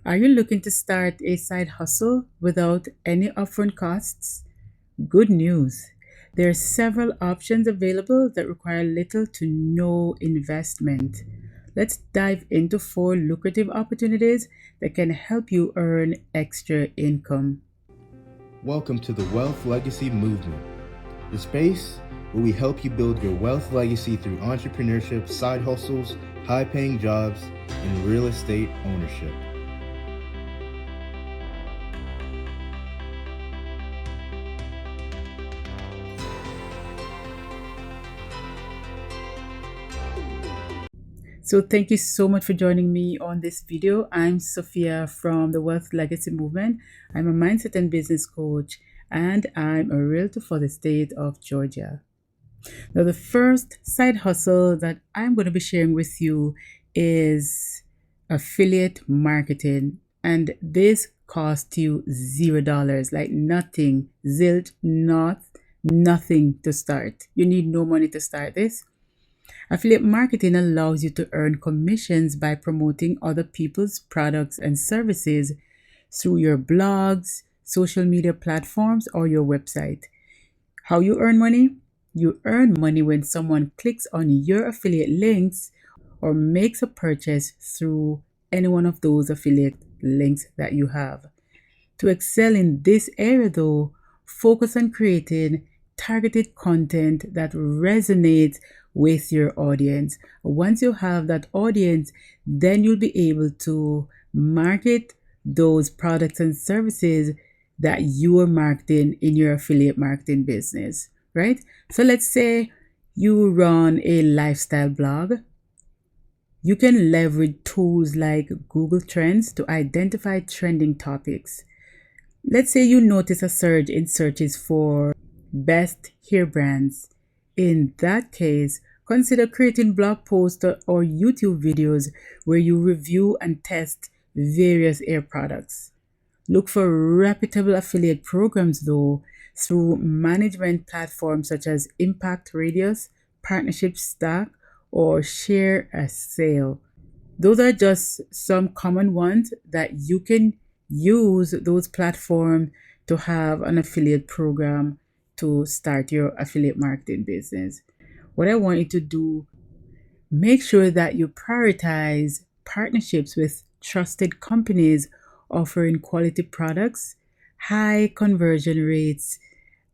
Are you looking to start a side hustle without any upfront costs? Good news. There are several options available that require little to no investment. Let's dive into four lucrative opportunities that can help you earn extra income. Welcome to the Wealth Legacy Movement, the space where we help you build your wealth legacy through entrepreneurship, side hustles, high paying jobs, and real estate ownership. So thank you so much for joining me on this video. I'm Sophia from the Wealth Legacy Movement. I'm a mindset and business coach, and I'm a realtor for the state of Georgia. Now, the first side hustle that I'm going to be sharing with you is affiliate marketing. And this costs you $0, like nothing, zilch, nothing to start. You need no money to start this. Affiliate marketing allows you to earn commissions by promoting other people's products and services through your blogs, social media platforms, or your website. How you earn money? You earn money when someone clicks on your affiliate links or makes a purchase through any one of those affiliate links that you have. To excel in this area, though, focus on creating targeted content that resonates with your audience. Once you have that audience, then you'll be able to market those products and services that you are marketing in your affiliate marketing business, right? So let's say you run a lifestyle blog. You can leverage tools like Google Trends to identify trending topics. Let's say you notice a surge in searches for best hair brands. In that case, consider creating blog posts or YouTube videos where you review and test various hair products. Look for reputable affiliate programs though through management platforms such as Impact Radius, Partnership Stack, or Share a Sale. Those are just some common ones that you can use those platforms to have an affiliate program to start your affiliate marketing business. What I want you to do, make sure that you prioritize partnerships with trusted companies offering quality products, high conversion rates,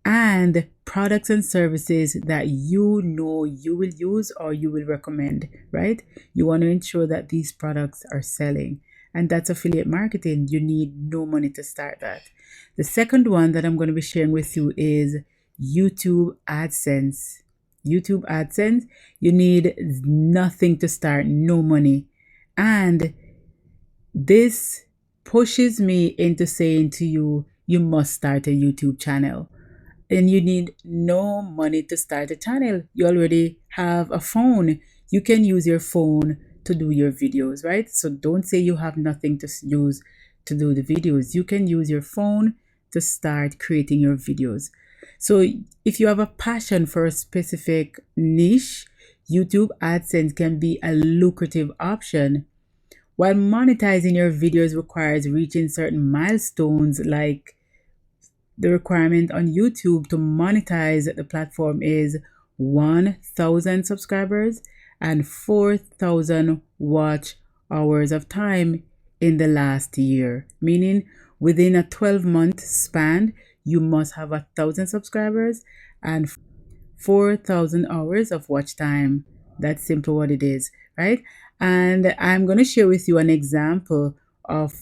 and products and services that you know you will use or you will recommend, right? You want to ensure that these products are selling. And that's affiliate marketing. You need no money to start that. The second one that I'm going to be sharing with you is YouTube AdSense. YouTube AdSense, you need nothing to start, no money. And this pushes me into saying to you, you must start a YouTube channel. And you need no money to start a channel. You already have a phone. You can use your phone to do your videos, right? So don't say you have nothing to use to do the videos. You can use your phone to start creating your videos. So if you have a passion for a specific niche, YouTube AdSense can be a lucrative option. While monetizing your videos requires reaching certain milestones, like the requirement on YouTube to monetize the platform is 1,000 subscribers and 4,000 watch hours of time in the last year, meaning within a 12-month span, you must have 1,000 subscribers and 4,000 hours of watch time. That's simple what it is, right? And I'm going to share with you an example of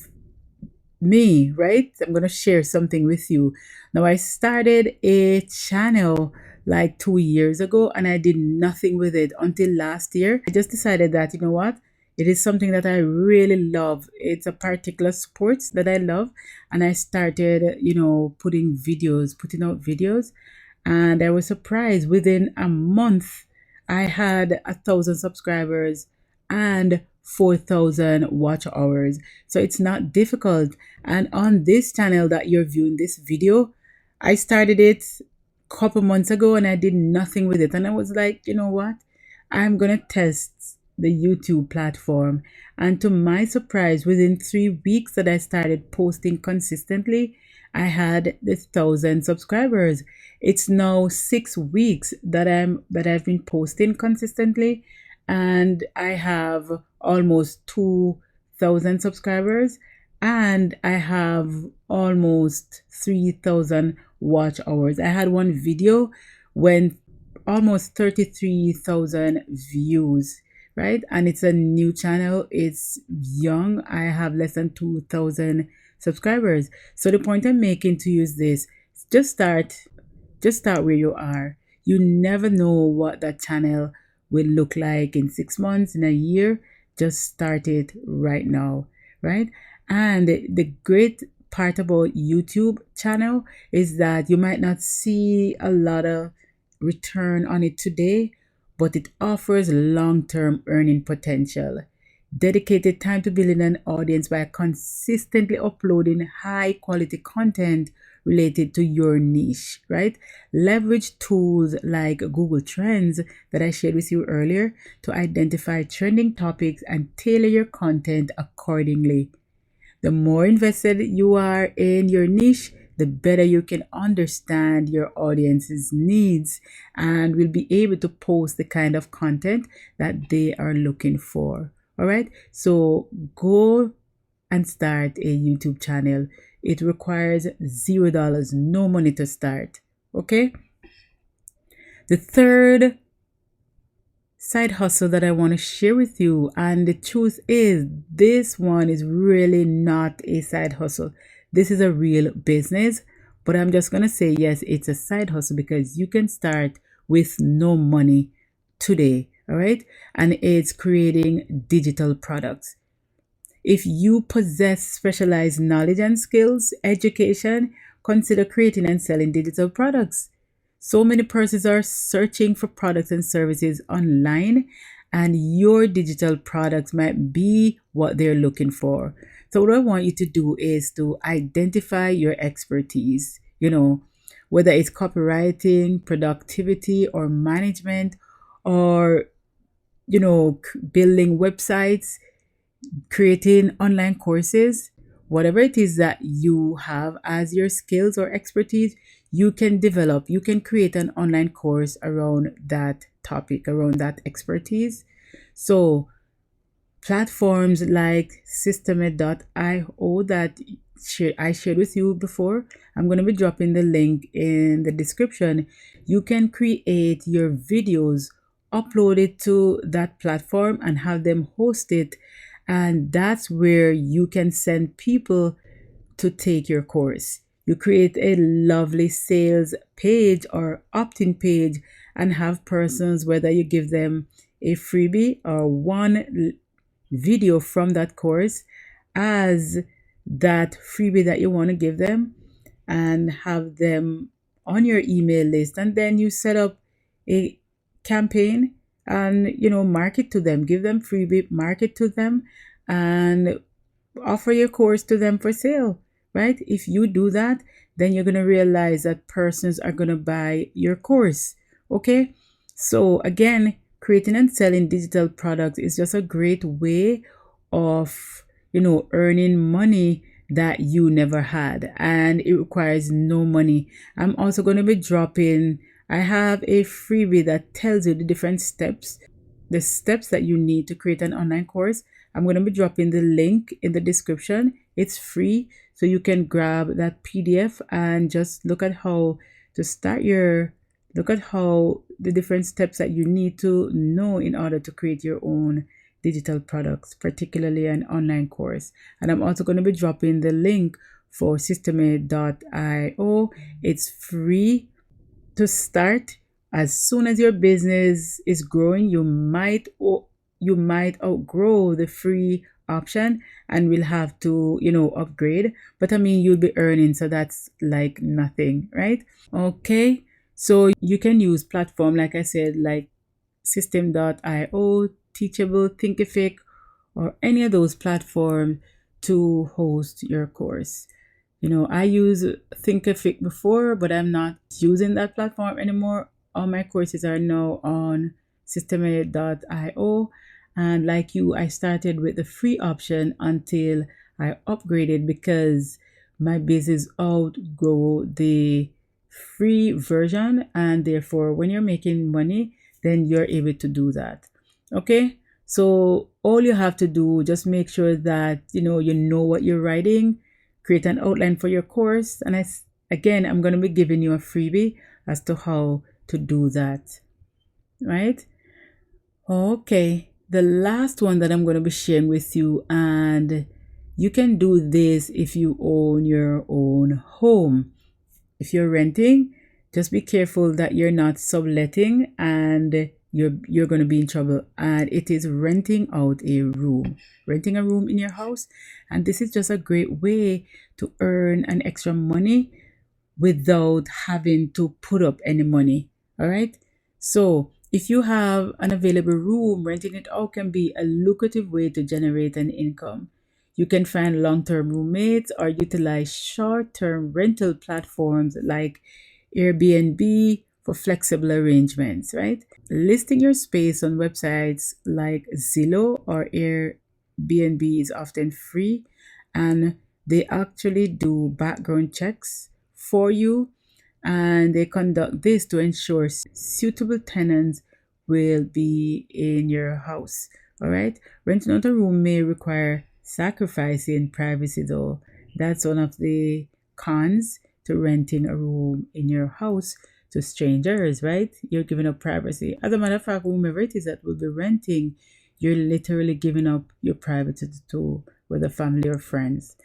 me, right? I'm going to share something with you. Now, I started a channel like 2 years ago and I did nothing with it until last year. I just decided that, you know what? It is something that I really love. It's a particular sport that I love. And I started, putting out videos. And I was surprised within a month, I had 1,000 subscribers and 4,000 watch hours. So it's not difficult. And on this channel that you're viewing this video, I started it a couple months ago and I did nothing with it. And I was like, you know what? I'm going to test the YouTube platform. And to my surprise, within 3 weeks that I started posting consistently, I had 1,000 subscribers. It's now 6 weeks that I've been posting consistently, and I have almost 2,000 subscribers, and I have almost 3,000 watch hours. I had one video when almost 33,000 views, right? And it's a new channel, it's young. I have less than 2,000 subscribers. So the point I'm making to you is this: just start where you are. You never know what that channel will look like in 6 months, in a year. Just start it right now, right? And the great part about YouTube channel is that you might not see a lot of return on it today, but it offers long-term earning potential. Dedicated time to building an audience by consistently uploading high quality content related to your niche, right? Leverage tools like Google Trends that I shared with you earlier to identify trending topics and tailor your content accordingly. The more invested you are in your niche, the better you can understand your audience's needs and will be able to post the kind of content that they are looking for. All right, so go and start a YouTube channel. It requires $0, no money to start. Okay, the third side hustle that I want to share with you, and the truth is, this one is really not a side hustle. This is a real business, but I'm just gonna say yes, it's a side hustle because you can start with no money today. All right, and it's creating digital products. If you possess specialized knowledge and skills, education, consider creating and selling digital products. So many persons are searching for products and services online, and your digital products might be what they're looking for. So, what I want you to do is to identify your expertise, whether it's copywriting, productivity, or management, or, building websites, creating online courses, whatever it is that you have as your skills or expertise, you can create an online course around that topic, around that expertise. So platforms like Systeme.io that I shared with you before, I'm going to be dropping the link in the description. You can create your videos, upload it to that platform, and have them host it. And that's where you can send people to take your course. You create a lovely sales page or opt-in page and have persons, whether you give them a freebie or one video from that course as that freebie that you want to give them, and have them on your email list. And then you set up a campaign and market to them, give them freebie, market to them, and offer your course to them for sale, right? If you do that, then you're going to realize that persons are going to buy your course. Okay, so again, creating and selling digital products is just a great way of earning money that you never had, and it requires no money. I'm also going to be dropping, I have a freebie that tells you the different steps, the steps that you need to create an online course. I'm going to be dropping the link in the description. It's free, so you can grab that PDF and just look at how the different steps that you need to know in order to create your own digital products, particularly an online course. And I'm also going to be dropping the link for Systeme.io. It's free to start. As soon as your business is growing, you might outgrow the free option and will have to upgrade, but I mean, you'll be earning, so that's like nothing, right? Okay, so you can use platform, like I said, like Systeme.io, Teachable, Thinkific, or any of those platforms to host your course. I use Thinkific before, but I'm not using that platform anymore. All my courses are now on Systeme.io, And like you, I started with the free option until I upgraded because my business outgrow the free version, and therefore when you're making money, then you're able to do that. Okay, so all you have to do, just make sure that you know what you're writing, create an outline for your course, and again, I'm going to be giving you a freebie as to how to do that, right? Okay, the last one that I'm going to be sharing with you, and you can do this if you own your own home. If you're renting, just be careful that you're not subletting and you're going to be in trouble. And it is renting out a room, renting a room in your house. And this is just a great way to earn an extra money without having to put up any money. All right. So if you have an available room, renting it out can be a lucrative way to generate an income. You can find long-term roommates or utilize short-term rental platforms like Airbnb for flexible arrangements, right? Listing your space on websites like Zillow or Airbnb is often free, and they actually do background checks for you, and they conduct this to ensure suitable tenants will be in your house. All right, renting out a room may require sacrificing privacy, though. That's one of the cons to renting a room in your house to strangers, right? You're giving up privacy. As a matter of fact, whomever it is that will be renting, you're literally giving up your privacy to whether family or friends,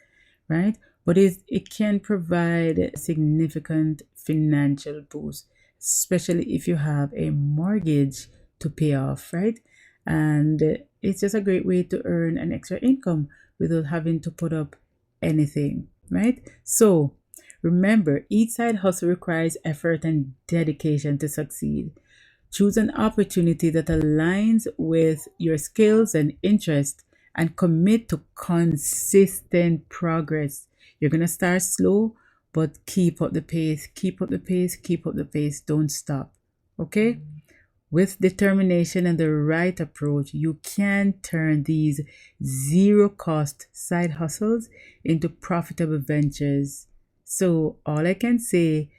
right? But it can provide a significant financial boost, especially if you have a mortgage to pay off, right? And it's just a great way to earn an extra income without having to put up anything, right? So remember, each side hustle requires effort and dedication to succeed. Choose an opportunity that aligns with your skills and interests and commit to consistent progress. You're going to start slow, but keep up the pace, keep up the pace, keep up the pace. Don't stop. Okay? With determination and the right approach, you can turn these zero cost side hustles into profitable ventures. So, all I can say,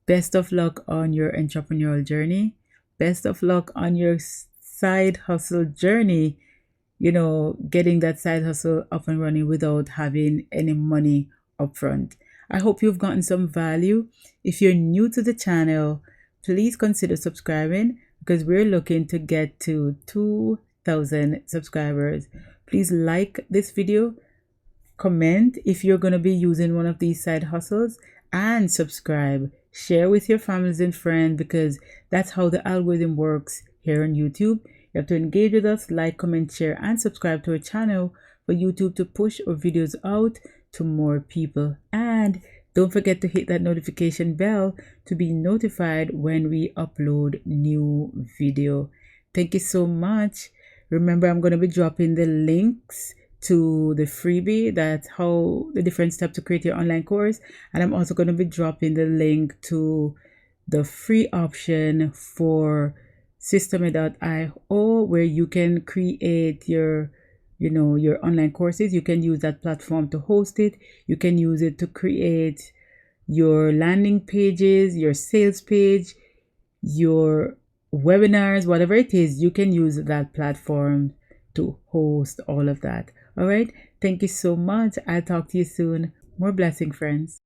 best of luck on your entrepreneurial journey. Best of luck on your side hustle journey, getting that side hustle up and running without having any money upfront. I hope you've gotten some value. If you're new to the channel, please consider subscribing because we're looking to get to 2,000 subscribers. Please like this video, comment if you're going to be using one of these side hustles, and subscribe. Share with your families and friends because that's how the algorithm works here on YouTube. You have to engage with us, like, comment, share, and subscribe to our channel for YouTube to push our videos out to more people. And don't forget to hit that notification bell to be notified when we upload new video. Thank you so much. Remember, I'm going to be dropping the links to the freebie, that's how the different steps to create your online course, and I'm also going to be dropping the link to the free option for Systeme.io where you can create your online courses. You can use that platform to host it. You can use it to create your landing pages, your sales page, your webinars, whatever it is. You can use that platform to host all of that. All right. Thank you so much. I'll talk to you soon. More blessing, friends.